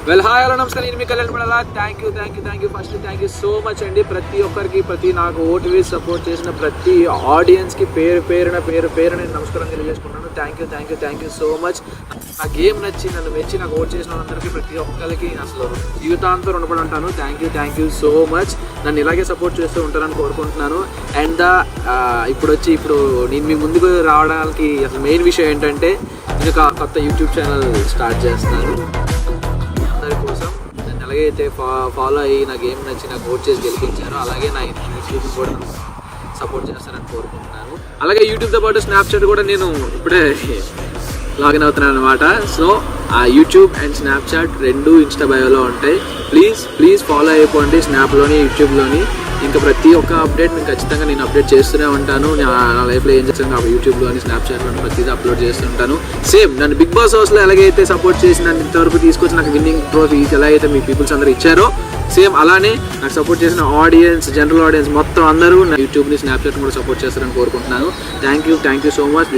Well hi hello నమస్కారం, నేను మీ కళ్యాణ్ పడాలా. Thank you first thank you so much అండి. ప్రతి ఒక్కరికి, నాకు ఓటు వేసి సపోర్ట్ చేసిన ప్రతి ఆడియన్స్కి పేరున నేను నమస్కారం తెలియజేసుకుంటున్నాను. Thank you so much. నా గేమ్ నచ్చి నన్ను మెచ్చి నాకు ఓట్ చేసిన వాళ్ళందరికీ ప్రతి ఒక్కరికి అసలు జీవితాంతం రుణపడి ఉంటాను. Thank you so much. నన్ను ఇలాగే సపోర్ట్ చేస్తూ ఉంటారని కోరుకుంటున్నాను. అండ్ ఇప్పుడు నేను మీ ముందుకు రావడానికి అసలు మెయిన్ విషయం ఏంటంటే, నేను ఒక కొత్త యూట్యూబ్ ఛానల్ స్టార్ట్ చేస్తున్నాను. అందరి కోసం నన్ను ఎలాగైతే ఫాలో అయ్యి నా గేమ్ నచ్చి నాకు ఓట్ చేసి గెలిపించారో అలాగే నా యూట్యూబ్ కూడా సపోర్ట్ చేస్తారని కోరుకుంటున్నాను. అలాగే యూట్యూబ్తో పాటు స్నాప్చాట్ కూడా నేను ఇప్పుడే లాగిన్ అవుతున్నాను అనమాట. సో ఆ యూట్యూబ్ అండ్ స్నాప్చాట్ రెండు ఇన్స్టా బయోలో ఉంటాయి. ప్లీజ్ ఫాలో అయిపోండి, స్నాప్లోని యూట్యూబ్లోని. ఇంకా ప్రతి ఒక్క అప్డేట్ నేను ఖచ్చితంగా అప్డేట్ చేస్తూనే ఉంటాను. నా లైఫ్లో ఏం చేస్తాను యూట్యూబ్లోని స్నాప్చాట్లోని ప్రతిదీ అప్లోడ్ చేస్తుంటాను. సేమ్ నన్ను బిగ్ బాస్ హౌస్లో ఎలాగైతే సపోర్ట్ చేసి నన్ను ఇంతవరకు తీసుకొచ్చి నాకు విన్నింగ్ ట్రోఫీ ఎలాగైతే మీ పీపుల్స్ అందరూ ఇచ్చారో, సేమ్ అలానే నాకు సపోర్ట్ చేసిన ఆడియన్స్, జనరల్ ఆడియన్స్ మొత్తం అందరూ నా యూట్యూబ్ని స్నాప్చాట్ కూడా సపోర్ట్ చేస్తారని కోరుకుంటున్నాను. Thank you so much.